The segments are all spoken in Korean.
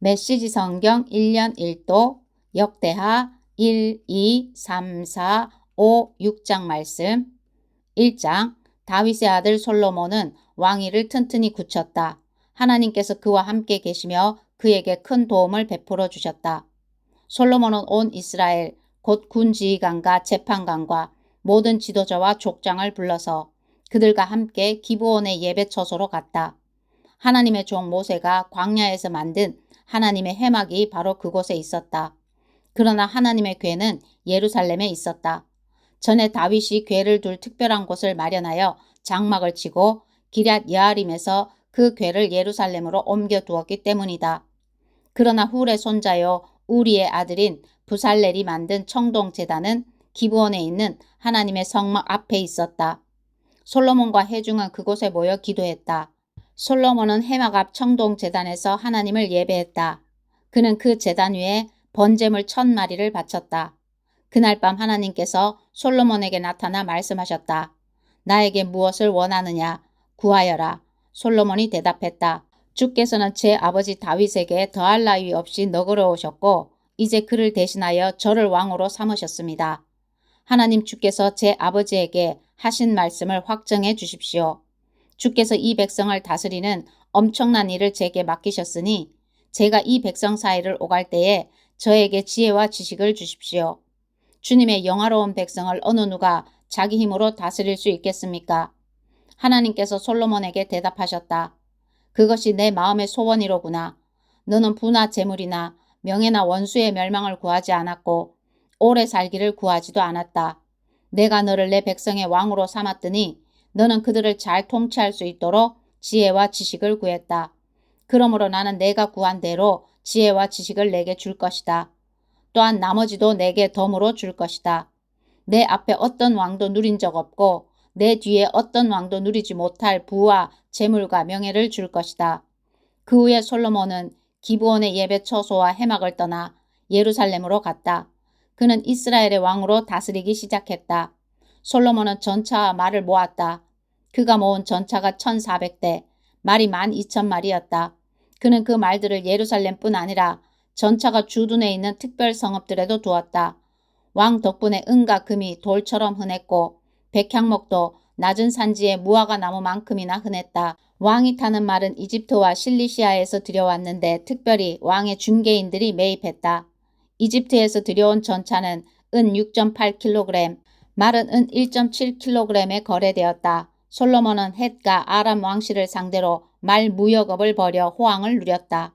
메시지 성경 1년 1도 역대하 1, 2, 3, 4, 5, 6장 말씀. 1장 다윗의 아들 솔로몬은 왕위를 튼튼히 굳혔다. 하나님께서 그와 함께 계시며 그에게 큰 도움을 베풀어 주셨다. 솔로몬은 온 이스라엘 곧 군지휘관과 재판관과 모든 지도자와 족장을 불러서 그들과 함께 기브온의 예배 처소로 갔다. 하나님의 종 모세가 광야에서 만든 하나님의 회막이 바로 그곳에 있었다. 그러나 하나님의 궤는 예루살렘에 있었다. 전에 다윗이 궤를 둘 특별한 곳을 마련하여 장막을 치고 기럇 여아림에서 그 궤를 예루살렘으로 옮겨 두었기 때문이다. 그러나 훌의 손자요 우리의 아들인 부살렐이 만든 청동제단은 기브온에 있는 하나님의 성막 앞에 있었다. 솔로몬과 회중은 그곳에 모여 기도했다. 솔로몬은 회막 앞 청동제단에서 하나님을 예배했다. 그는 그 제단 위에 번제물 1000마리를 바쳤다. 그날 밤 하나님께서 솔로몬에게 나타나 말씀하셨다. 나에게 무엇을 원하느냐? 구하여라. 솔로몬이 대답했다. 주께서는 제 아버지 다윗에게 더할 나위 없이 너그러우셨고 이제 그를 대신하여 저를 왕으로 삼으셨습니다. 하나님 주께서 제 아버지에게 하신 말씀을 확정해 주십시오. 주께서 이 백성을 다스리는 엄청난 일을 제게 맡기셨으니 제가 이 백성 사이를 오갈 때에 저에게 지혜와 지식을 주십시오. 주님의 영화로운 백성을 어느 누가 자기 힘으로 다스릴 수 있겠습니까? 하나님께서 솔로몬에게 대답하셨다. 그것이 내 마음의 소원이로구나. 너는 부나 재물이나 명예나 원수의 멸망을 구하지 않았고 오래 살기를 구하지도 않았다. 내가 너를 내 백성의 왕으로 삼았더니 너는 그들을 잘 통치할 수 있도록 지혜와 지식을 구했다. 그러므로 나는 내가 구한 대로 지혜와 지식을 내게 줄 것이다. 또한 나머지도 내게 덤으로 줄 것이다. 내 앞에 어떤 왕도 누린 적 없고 내 뒤에 어떤 왕도 누리지 못할 부와 재물과 명예를 줄 것이다. 그 후에 솔로몬은 기브온의 예배 처소와 회막을 떠나 예루살렘으로 갔다. 그는 이스라엘의 왕으로 다스리기 시작했다. 솔로몬은 전차와 말을 모았다. 그가 모은 전차가 1400대, 말이 12,000마리였다. 그는 그 말들을 예루살렘뿐 아니라 전차가 주둔해 있는 특별 성읍들에도 두었다. 왕 덕분에 은과 금이 돌처럼 흔했고 백향목도 낮은 산지에 무화과 나무만큼이나 흔했다. 왕이 타는 말은 이집트와 실리시아에서 들여왔는데 특별히 왕의 중개인들이 매입했다. 이집트에서 들여온 전차는 은 6.8kg, 말은 은 1.7kg에 거래되었다. 솔로몬은 헷과 아람 왕실을 상대로 말 무역업을 벌여 호황을 누렸다.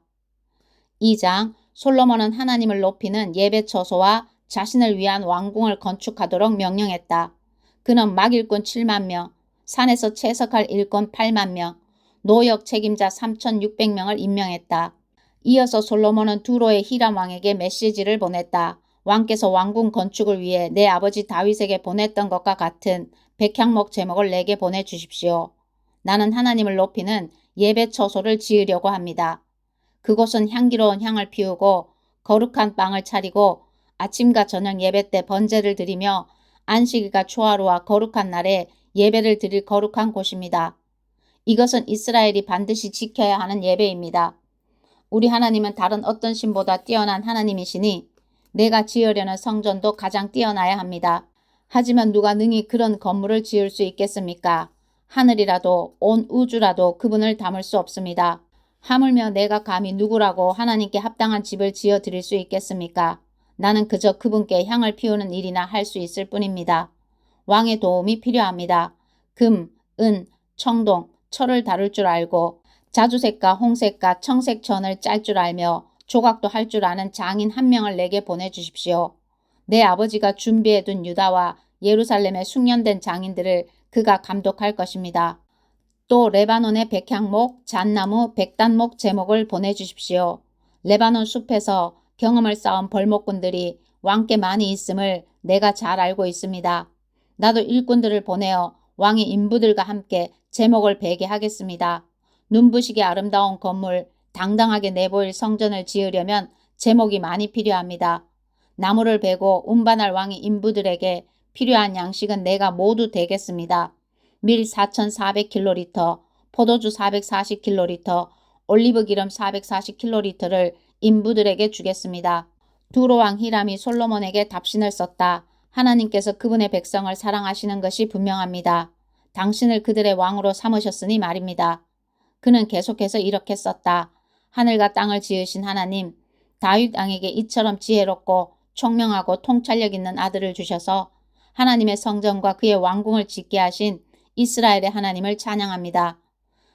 2장 솔로몬은 하나님을 높이는 예배 처소와 자신을 위한 왕궁을 건축하도록 명령했다. 그는 막일꾼 7만 명, 산에서 채석할 일꾼 8만 명, 노역 책임자 3,600명을 임명했다. 이어서 솔로몬은 두로의 히람 왕에게 메시지를 보냈다. 왕께서 왕궁 건축을 위해 내 아버지 다윗에게 보냈던 것과 같은 백향목 제목을 내게 보내주십시오. 나는 하나님을 높이는 예배 처소를 지으려고 합니다. 그곳은 향기로운 향을 피우고 거룩한 빵을 차리고 아침과 저녁 예배 때 번제를 드리며 안식일과 초하루와 거룩한 날에 예배를 드릴 거룩한 곳입니다. 이것은 이스라엘이 반드시 지켜야 하는 예배입니다. 우리 하나님은 다른 어떤 신보다 뛰어난 하나님이시니 내가 지으려는 성전도 가장 뛰어나야 합니다. 하지만 누가 능히 그런 건물을 지을 수 있겠습니까? 하늘이라도 온 우주라도 그분을 담을 수 없습니다. 하물며 내가 감히 누구라고 하나님께 합당한 집을 지어 드릴 수 있겠습니까? 나는 그저 그분께 향을 피우는 일이나 할 수 있을 뿐입니다. 왕의 도움이 필요합니다. 금, 은, 청동, 철을 다룰 줄 알고 자주색과 홍색과 청색 천을 짤 줄 알며 조각도 할 줄 아는 장인 한 명을 내게 보내주십시오. 내 아버지가 준비해둔 유다와 예루살렘의 숙련된 장인들을 그가 감독할 것입니다. 또 레바논의 백향목, 잣나무, 백단목 제목을 보내주십시오. 레바논 숲에서 경험을 쌓은 벌목꾼들이 왕께 많이 있음을 내가 잘 알고 있습니다. 나도 일꾼들을 보내어 왕의 인부들과 함께 제목을 베게 하겠습니다. 눈부시게 아름다운 건물, 당당하게 내보일 성전을 지으려면 제목이 많이 필요합니다. 나무를 베고 운반할 왕의 인부들에게 필요한 양식은 내가 모두 대겠습니다. 밀 4,400kg, 포도주 440kg, 올리브 기름 440kg를 인부들에게 주겠습니다. 두로 왕 히람이 솔로몬에게 답신을 썼다. 하나님께서 그분의 백성을 사랑하시는 것이 분명합니다. 당신을 그들의 왕으로 삼으셨으니 말입니다. 그는 계속해서 이렇게 썼다. 하늘과 땅을 지으신 하나님, 다윗 왕에게 이처럼 지혜롭고 총명하고 통찰력 있는 아들을 주셔서 하나님의 성전과 그의 왕궁을 짓게 하신 이스라엘의 하나님을 찬양합니다.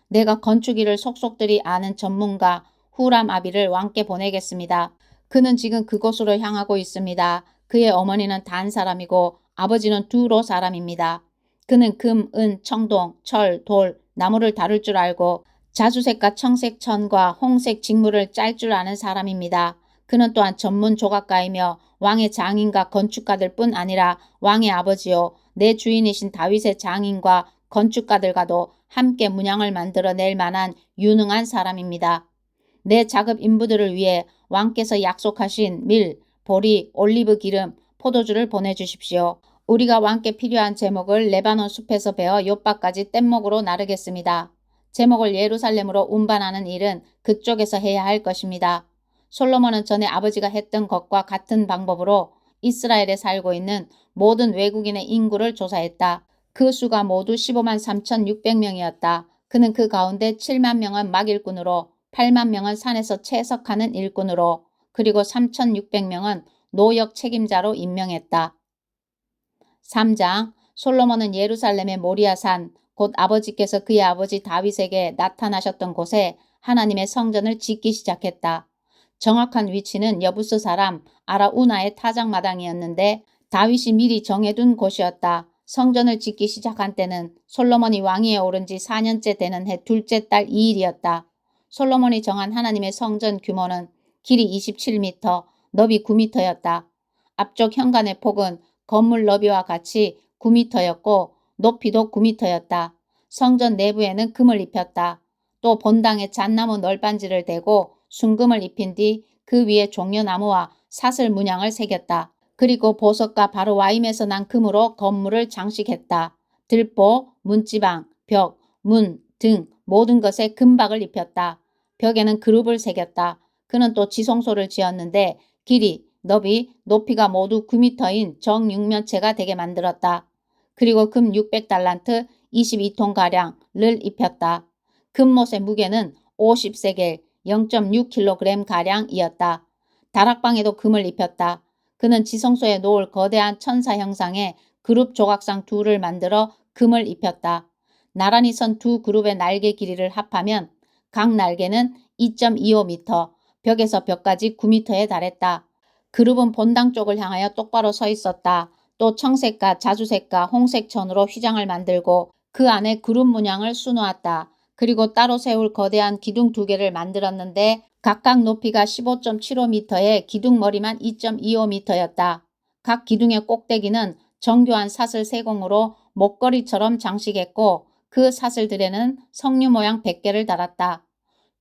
내가 건축일을 속속들이 아는 전문가 후람 아비를 왕께 보내겠습니다. 그는 지금 그곳으로 향하고 있습니다. 그의 어머니는 단 사람이고 아버지는 두로 사람입니다. 그는 금, 은, 청동, 철, 돌, 나무를 다룰 줄 알고 자주색과 청색 천과 홍색 직물을 짤 줄 아는 사람입니다. 그는 또한 전문 조각가이며 왕의 장인과 건축가들 뿐 아니라 왕의 아버지요 내 주인이신 다윗의 장인과 건축가들과도 함께 문양을 만들어낼 만한 유능한 사람입니다. 내 작업 인부들을 위해 왕께서 약속하신 밀, 보리, 올리브 기름, 포도주를 보내주십시오. 우리가 왕께 필요한 제목을 레바논 숲에서 베어 욥바까지 뗏목으로 나르겠습니다. 제목을 예루살렘으로 운반하는 일은 그쪽에서 해야 할 것입니다. 솔로몬은 전에 아버지가 했던 것과 같은 방법으로 이스라엘에 살고 있는 모든 외국인의 인구를 조사했다. 그 수가 모두 15만 3,600명이었다. 그는 그 가운데 7만 명은 막일꾼으로 8만 명은 산에서 채석하는 일꾼으로 그리고 3,600명은 노역 책임자로 임명했다. 3장 솔로몬은 예루살렘의 모리아산 곧 아버지께서 그의 아버지 다윗에게 나타나셨던 곳에 하나님의 성전을 짓기 시작했다. 정확한 위치는 여부스 사람 아라우나의 타작마당이었는데 다윗이 미리 정해둔 곳이었다. 성전을 짓기 시작한 때는 솔로몬이 왕위에 오른 지 4년째 되는 해 둘째 달 2일이었다. 솔로몬이 정한 하나님의 성전 규모는 길이 27m, 너비 9m였다. 앞쪽 현관의 폭은 건물 너비와 같이 9m였고 높이도 9m였다. 성전 내부에는 금을 입혔다. 또 본당에 잣나무 널빤지를 대고 순금을 입힌 뒤 그 위에 종려나무와 사슬 문양을 새겼다. 그리고 보석과 바로 와임에서 난 금으로 건물을 장식했다. 들보, 문지방, 벽, 문, 등 모든 것에 금박을 입혔다. 벽에는 그룹을 새겼다. 그는 또 지성소를 지었는데 길이, 너비, 높이가 모두 9m인 정육면체가 되게 만들었다. 그리고 금 600달란트 22톤가량을 입혔다. 금못의 무게는 50세겔 0.6kg가량이었다. 다락방에도 금을 입혔다. 그는 지성소에 놓을 거대한 천사 형상의 그룹 조각상 둘을 만들어 금을 입혔다. 나란히 선 두 그룹의 날개 길이를 합하면 각 날개는 2.25m, 벽에서 벽까지 9m에 달했다. 그룹은 본당 쪽을 향하여 똑바로 서 있었다. 또 청색과 자주색과 홍색 천으로 휘장을 만들고 그 안에 그룹 문양을 수놓았다. 그리고 따로 세울 거대한 기둥 2개를 만들었는데 각각 높이가 15.75m에 기둥머리만 2.25m였다. 각 기둥의 꼭대기는 정교한 사슬 세공으로 목걸이처럼 장식했고 그 사슬들에는 석류 모양 100개를 달았다.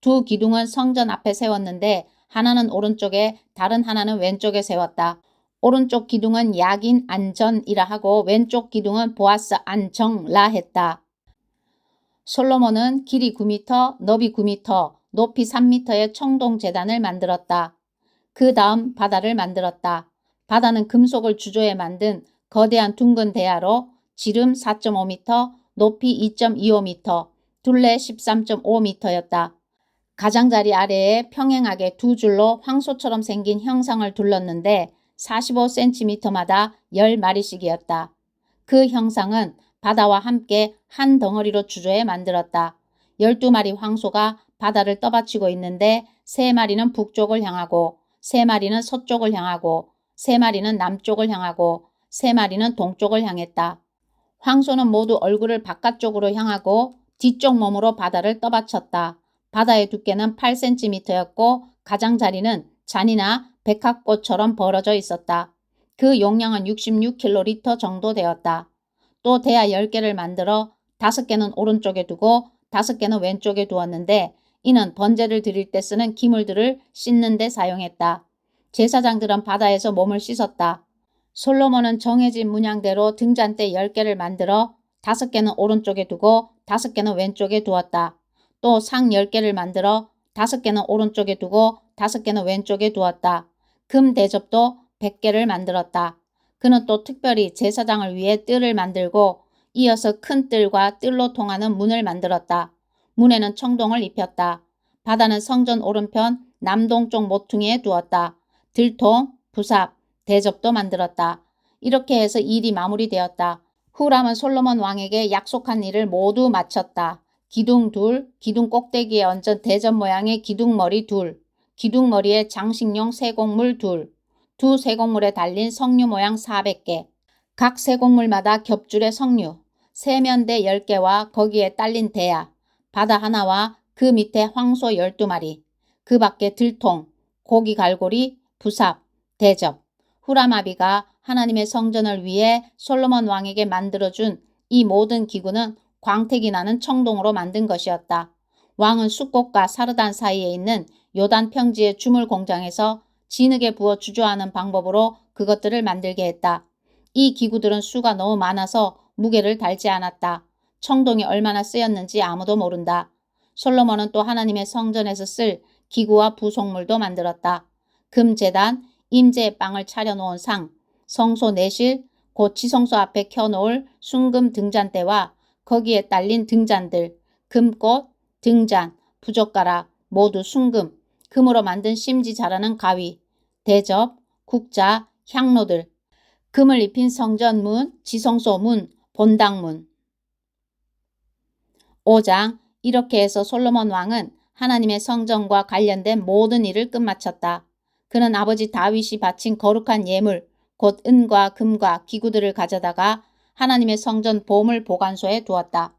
두 기둥은 성전 앞에 세웠는데 하나는 오른쪽에 다른 하나는 왼쪽에 세웠다. 오른쪽 기둥은 야긴 안전이라 하고 왼쪽 기둥은 보아스 안정라 했다. 솔로몬은 길이 9m, 너비 9m, 높이 3m의 청동제단을 만들었다. 그 다음 바다를 만들었다. 바다는 금속을 주조해 만든 거대한 둥근 대야로 지름 4.5m, 높이 2.25m, 둘레 13.5m였다. 가장자리 아래에 평행하게 두 줄로 황소처럼 생긴 형상을 둘렀는데 45cm마다 10마리씩이었다. 그 형상은 바다와 함께 한 덩어리로 주조해 만들었다. 12마리 황소가 바다를 떠받치고 있는데 3마리는 북쪽을 향하고 3마리는 서쪽을 향하고 3마리는 남쪽을 향하고 3마리는 동쪽을 향했다. 황소는 모두 얼굴을 바깥쪽으로 향하고 뒤쪽 몸으로 바다를 떠받쳤다. 바다의 두께는 8cm였고 가장자리는 잔이나 백합꽃처럼 벌어져 있었다. 그 용량은 66kl 정도 되었다. 또 대야 10개를 만들어 5개는 오른쪽에 두고 5개는 왼쪽에 두었는데 이는 번제를 드릴 때 쓰는 기물들을 씻는 데 사용했다. 제사장들은 바다에서 몸을 씻었다. 솔로몬은 정해진 문양대로 등잔대 10개를 만들어 5개는 오른쪽에 두고 5개는 왼쪽에 두었다. 또 상 10개를 만들어 5개는 오른쪽에 두고 5개는 왼쪽에 두었다. 금 대접도 100개를 만들었다. 그는 또 특별히 제사장을 위해 뜰을 만들고 이어서 큰 뜰과 뜰로 통하는 문을 만들었다. 문에는 청동을 입혔다. 바다는 성전 오른편 남동쪽 모퉁이에 두었다. 들통, 부삽, 대접도 만들었다. 이렇게 해서 일이 마무리되었다. 후람은 솔로몬 왕에게 약속한 일을 모두 마쳤다. 기둥 둘, 기둥 꼭대기에 얹은 대접 모양의 기둥머리 둘, 기둥머리에 장식용 세곡물 둘, 두 세곡물에 달린 석류 모양 400개, 각 세곡물마다 겹줄의 석류, 세면대 10개와 거기에 딸린 대야, 바다 하나와 그 밑에 황소 12마리, 그 밖에 들통, 고기 갈고리, 부삽, 대접. 후라마비가 하나님의 성전을 위해 솔로몬 왕에게 만들어준 이 모든 기구는 광택이 나는 청동으로 만든 것이었다. 왕은 숫꽃과 사르단 사이에 있는 요단 평지의 주물 공장에서 진흙에 부어 주조하는 방법으로 그것들을 만들게 했다. 이 기구들은 수가 너무 많아서 무게를 달지 않았다. 청동이 얼마나 쓰였는지 아무도 모른다. 솔로몬은 또 하나님의 성전에서 쓸 기구와 부속물도 만들었다. 금제단, 임재의 빵을 차려놓은 상, 성소 내실, 곧 지성소 앞에 켜놓을 순금 등잔대와 거기에 딸린 등잔들, 금꽃, 등잔, 부젓가락, 모두 순금, 금으로 만든 심지 자라는 가위, 대접, 국자, 향로들, 금을 입힌 성전문, 지성소문, 본당문. 5장. 이렇게 해서 솔로몬 왕은 하나님의 성전과 관련된 모든 일을 끝마쳤다. 그는 아버지 다윗이 바친 거룩한 예물, 곧 은과 금과 기구들을 가져다가 하나님의 성전 보물 보관소에 두었다.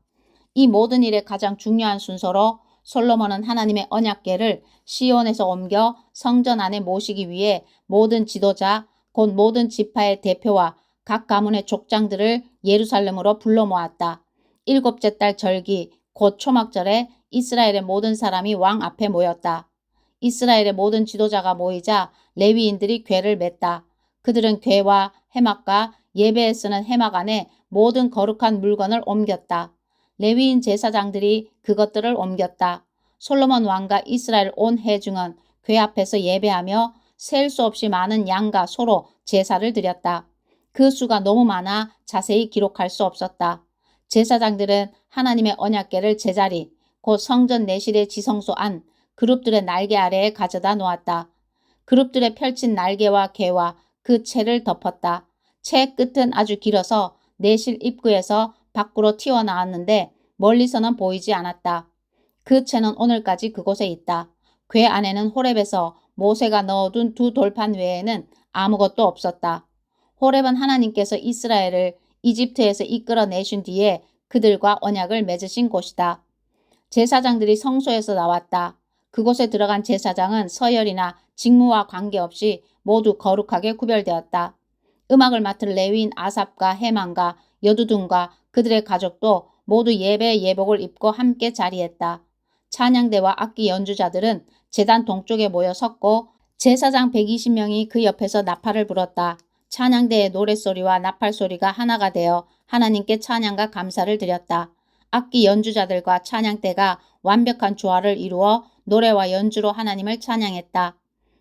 이 모든 일의 가장 중요한 순서로 솔로몬은 하나님의 언약궤를 시온에서 옮겨 성전 안에 모시기 위해 모든 지도자, 곧 모든 지파의 대표와 각 가문의 족장들을 예루살렘으로 불러 모았다. 7째 달 절기, 곧 초막절에 이스라엘의 모든 사람이 왕 앞에 모였다. 이스라엘의 모든 지도자가 모이자 레위인들이 궤를 맸다. 그들은 궤와 해막과 예배에 쓰는 해막 안에 모든 거룩한 물건을 옮겼다. 레위인 제사장들이 그것들을 옮겼다. 솔로몬 왕과 이스라엘 온 회중은 궤 앞에서 예배하며 셀 수 없이 많은 양과 소로 제사를 드렸다. 그 수가 너무 많아 자세히 기록할 수 없었다. 제사장들은 하나님의 언약궤를 제자리, 곧 성전 내실의 지성소 안 그룹들의 날개 아래에 가져다 놓았다. 그룹들의 펼친 날개와 궤와 그 채를 덮었다. 채 끝은 아주 길어서 내실 입구에서 밖으로 튀어나왔는데 멀리서는 보이지 않았다. 그 채는 오늘까지 그곳에 있다. 궤 안에는 호렙에서 모세가 넣어둔 2 돌판 외에는 아무것도 없었다. 호렙은 하나님께서 이스라엘을 이집트에서 이끌어내신 뒤에 그들과 언약을 맺으신 곳이다. 제사장들이 성소에서 나왔다. 그곳에 들어간 제사장은 서열이나 직무와 관계없이 모두 거룩하게 구별되었다. 음악을 맡을 레위인 아삽과 헤만과 여두둔과 그들의 가족도 모두 예배의 예복을 입고 함께 자리했다. 찬양대와 악기 연주자들은 제단 동쪽에 모여 섰고 제사장 120명이 그 옆에서 나팔을 불었다. 찬양대의 노랫소리와 나팔소리가 하나가 되어 하나님께 찬양과 감사를 드렸다. 악기 연주자들과 찬양대가 완벽한 조화를 이루어 노래와 연주로 하나님을 찬양했다.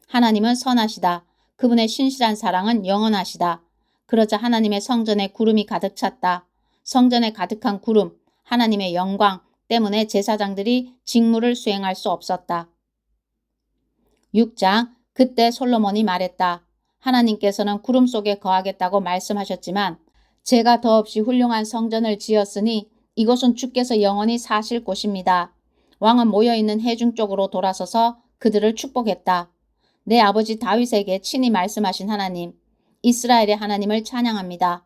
하나님은 선하시다. 그분의 신실한 사랑은 영원하시다. 그러자 하나님의 성전에 구름이 가득 찼다. 성전에 가득한 구름, 하나님의 영광 때문에 제사장들이 직무를 수행할 수 없었다. 6장. 그때 솔로몬이 말했다. 하나님께서는 구름 속에 거하겠다고 말씀하셨지만 제가 더없이 훌륭한 성전을 지었으니 이곳은 주께서 영원히 사실 곳입니다. 왕은 모여있는 회중 쪽으로 돌아서서 그들을 축복했다. 내 아버지 다윗에게 친히 말씀하신 하나님, 이스라엘의 하나님을 찬양합니다.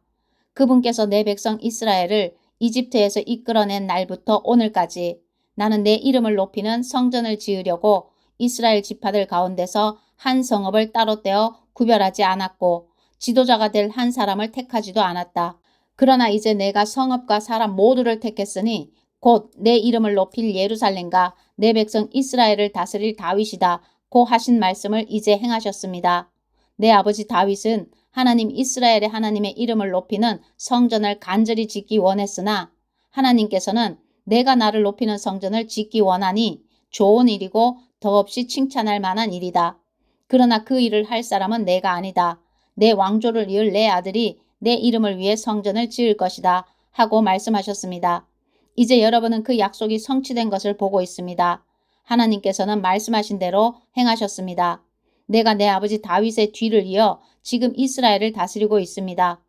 그분께서 내 백성 이스라엘을 이집트에서 이끌어낸 날부터 오늘까지 나는 내 이름을 높이는 성전을 지으려고 이스라엘 지파들 가운데서 한 성읍을 따로 떼어 구별하지 않았고 지도자가 될 한 사람을 택하지도 않았다. 그러나 이제 내가 성읍과 사람 모두를 택했으니 곧 내 이름을 높일 예루살렘과 내 백성 이스라엘을 다스릴 다윗이다. 고 하신 말씀을 이제 행하셨습니다. 내 아버지 다윗은 하나님 이스라엘의 하나님의 이름을 높이는 성전을 간절히 짓기 원했으나 하나님께서는 내가 나를 높이는 성전을 짓기 원하니 좋은 일이고 더없이 칭찬할 만한 일이다. 그러나 그 일을 할 사람은 내가 아니다. 내 왕조를 이을 내 아들이 내 이름을 위해 성전을 지을 것이다. 하고 말씀하셨습니다. 이제 여러분은 그 약속이 성취된 것을 보고 있습니다. 하나님께서는 말씀하신 대로 행하셨습니다. 내가 내 아버지 다윗의 뒤를 이어 지금 이스라엘을 다스리고 있습니다.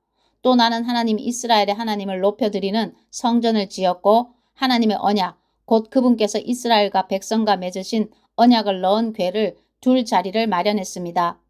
또 나는 하나님 이스라엘의 하나님을 높여드리는 성전을 지었고 하나님의 언약, 곧 그분께서 이스라엘과 백성과 맺으신 언약을 넣은 궤를 둘 자리를 마련했습니다.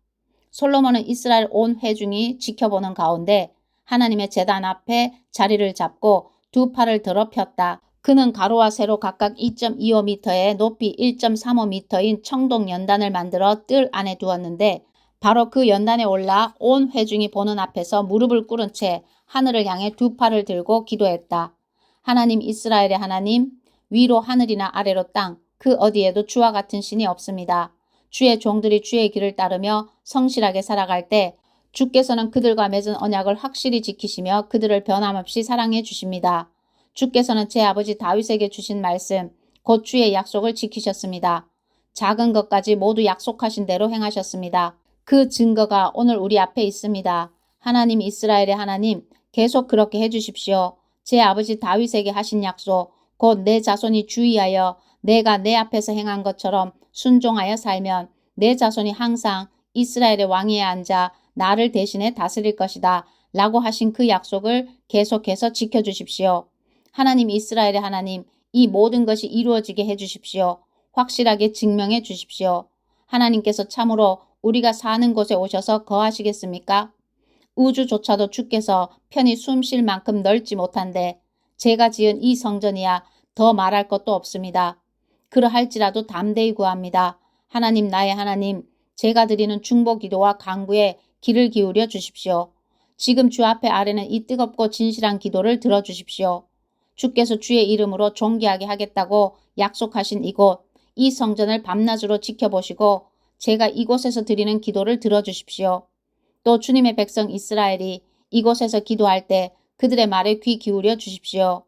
솔로몬은 이스라엘 온 회중이 지켜보는 가운데 하나님의 제단 앞에 자리를 잡고 두 팔을 더럽혔다. 그는 가로와 세로 각각 2.25m에 높이 1.35m인 청동 연단을 만들어 뜰 안에 두었는데 바로 그 연단에 올라 온 회중이 보는 앞에서 무릎을 꿇은 채 하늘을 향해 두 팔을 들고 기도했다. 하나님 이스라엘의 하나님, 위로 하늘이나 아래로 땅, 그 어디에도 주와 같은 신이 없습니다. 주의 종들이 주의 길을 따르며 성실하게 살아갈 때 주께서는 그들과 맺은 언약을 확실히 지키시며 그들을 변함없이 사랑해 주십니다. 주께서는 제 아버지 다윗에게 주신 말씀, 곧 주의 약속을 지키셨습니다. 작은 것까지 모두 약속하신 대로 행하셨습니다. 그 증거가 오늘 우리 앞에 있습니다. 하나님 이스라엘의 하나님, 계속 그렇게 해주십시오. 제 아버지 다윗에게 하신 약속, 곧 내 자손이 주의하여 내가 내 앞에서 행한 것처럼 순종하여 살면 내 자손이 항상 이스라엘의 왕위에 앉아 나를 대신해 다스릴 것이다. 라고 하신 그 약속을 계속해서 지켜주십시오. 하나님 이스라엘의 하나님, 이 모든 것이 이루어지게 해주십시오. 확실하게 증명해 주십시오. 하나님께서 참으로 우리가 사는 곳에 오셔서 거하시겠습니까? 우주조차도 주께서 편히 숨 쉴 만큼 넓지 못한데 제가 지은 이 성전이야 더 말할 것도 없습니다. 그러할지라도 담대히 구합니다. 하나님 나의 하나님, 제가 드리는 중보기도와 간구에 귀를 기울여 주십시오. 지금 주 앞에 아뢰는 이 뜨겁고 진실한 기도를 들어주십시오. 주께서 주의 이름으로 존귀하게 하겠다고 약속하신 이곳, 이 성전을 밤낮으로 지켜보시고 제가 이곳에서 드리는 기도를 들어주십시오. 또 주님의 백성 이스라엘이 이곳에서 기도할 때 그들의 말에 귀 기울여 주십시오.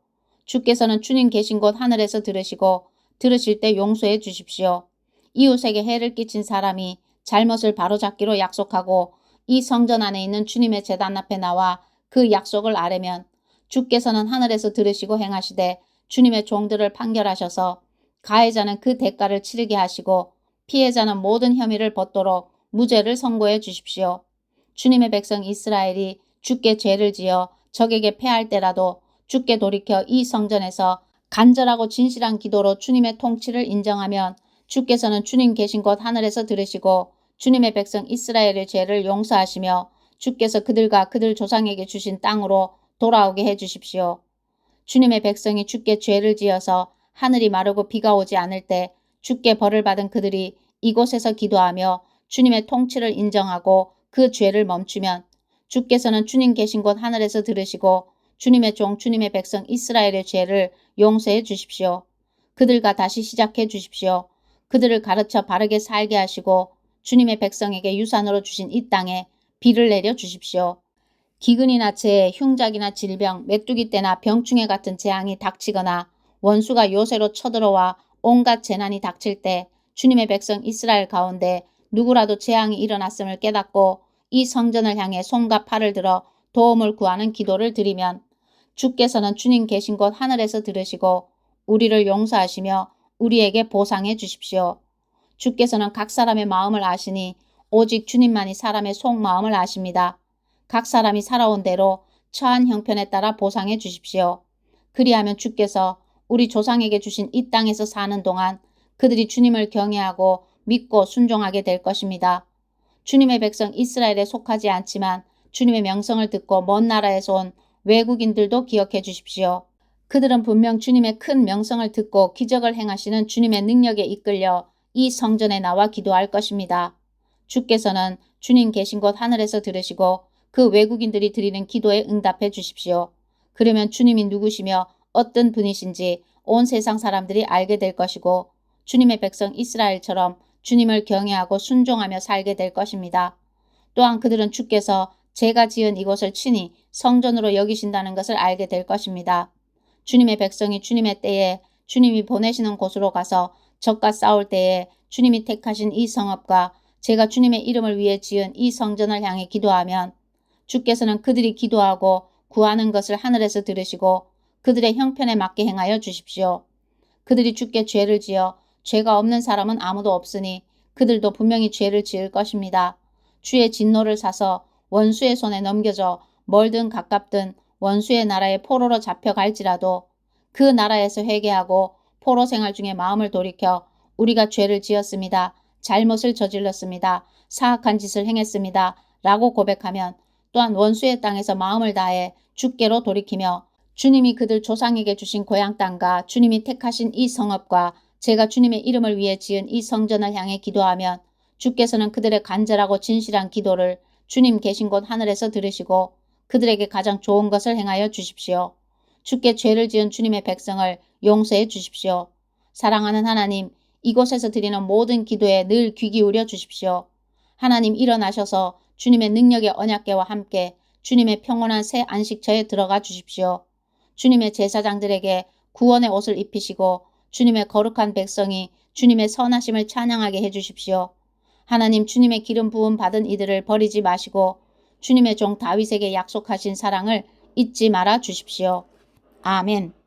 주께서는 주님 계신 곳 하늘에서 들으시고 들으실 때 용서해 주십시오. 이웃에게 해를 끼친 사람이 잘못을 바로잡기로 약속하고 이 성전 안에 있는 주님의 제단 앞에 나와 그 약속을 아뢰면 주께서는 하늘에서 들으시고 행하시되 주님의 종들을 판결하셔서 가해자는 그 대가를 치르게 하시고 피해자는 모든 혐의를 벗도록 무죄를 선고해 주십시오. 주님의 백성 이스라엘이 주께 죄를 지어 적에게 패할 때라도 주께 돌이켜 이 성전에서 간절하고 진실한 기도로 주님의 통치를 인정하면 주께서는 주님 계신 곳 하늘에서 들으시고 주님의 백성 이스라엘의 죄를 용서하시며 주께서 그들과 그들 조상에게 주신 땅으로 돌아오게 해주십시오. 주님의 백성이 주께 죄를 지어서 하늘이 마르고 비가 오지 않을 때 주께 벌을 받은 그들이 이곳에서 기도하며 주님의 통치를 인정하고 그 죄를 멈추면 주께서는 주님 계신 곳 하늘에서 들으시고 주님의 종 주님의 백성 이스라엘의 죄를 용서해 주십시오. 그들과 다시 시작해 주십시오. 그들을 가르쳐 바르게 살게 하시고 주님의 백성에게 유산으로 주신 이 땅에 비를 내려 주십시오. 기근이나 재해, 흉작이나 질병, 메뚜기 떼나 병충해 같은 재앙이 닥치거나 원수가 요새로 쳐들어와 온갖 재난이 닥칠 때 주님의 백성 이스라엘 가운데 누구라도 재앙이 일어났음을 깨닫고 이 성전을 향해 손과 팔을 들어 도움을 구하는 기도를 드리면 주께서는 주님 계신 곳 하늘에서 들으시고 우리를 용서하시며 우리에게 보상해 주십시오. 주께서는 각 사람의 마음을 아시니 오직 주님만이 사람의 속마음을 아십니다. 각 사람이 살아온 대로 처한 형편에 따라 보상해 주십시오. 그리하면 주께서 우리 조상에게 주신 이 땅에서 사는 동안 그들이 주님을 경외하고 믿고 순종하게 될 것입니다. 주님의 백성 이스라엘에 속하지 않지만 주님의 명성을 듣고 먼 나라에서 온 외국인들도 기억해 주십시오. 그들은 분명 주님의 큰 명성을 듣고 기적을 행하시는 주님의 능력에 이끌려 이 성전에 나와 기도할 것입니다. 주께서는 주님 계신 곳 하늘에서 들으시고 그 외국인들이 드리는 기도에 응답해 주십시오. 그러면 주님이 누구시며 어떤 분이신지 온 세상 사람들이 알게 될 것이고 주님의 백성 이스라엘처럼 주님을 경외하고 순종하며 살게 될 것입니다. 또한 그들은 주께서 제가 지은 이곳을 친히 성전으로 여기신다는 것을 알게 될 것입니다. 주님의 백성이 주님의 때에 주님이 보내시는 곳으로 가서 적과 싸울 때에 주님이 택하신 이 성읍과 제가 주님의 이름을 위해 지은 이 성전을 향해 기도하면 주께서는 그들이 기도하고 구하는 것을 하늘에서 들으시고 그들의 형편에 맞게 행하여 주십시오. 그들이 주께 죄를 지어 죄가 없는 사람은 아무도 없으니 그들도 분명히 죄를 지을 것입니다. 주의 진노를 사서 원수의 손에 넘겨져 멀든 가깝든 원수의 나라에 포로로 잡혀갈지라도 그 나라에서 회개하고 포로 생활 중에 마음을 돌이켜 우리가 죄를 지었습니다. 잘못을 저질렀습니다. 사악한 짓을 행했습니다. 라고 고백하면 또한 원수의 땅에서 마음을 다해 주께로 돌이키며 주님이 그들 조상에게 주신 고향 땅과 주님이 택하신 이 성읍과 제가 주님의 이름을 위해 지은 이 성전을 향해 기도하면 주께서는 그들의 간절하고 진실한 기도를 주님 계신 곳 하늘에서 들으시고 그들에게 가장 좋은 것을 행하여 주십시오. 주께 죄를 지은 주님의 백성을 용서해 주십시오. 사랑하는 하나님, 이곳에서 드리는 모든 기도에 늘 귀 기울여 주십시오. 하나님 일어나셔서 주님의 능력의 언약궤와 함께 주님의 평온한 새 안식처에 들어가 주십시오. 주님의 제사장들에게 구원의 옷을 입히시고 주님의 거룩한 백성이 주님의 선하심을 찬양하게 해주십시오. 하나님 주님의 기름 부음 받은 이들을 버리지 마시고 주님의 종 다윗에게 약속하신 사랑을 잊지 말아 주십시오. 아멘.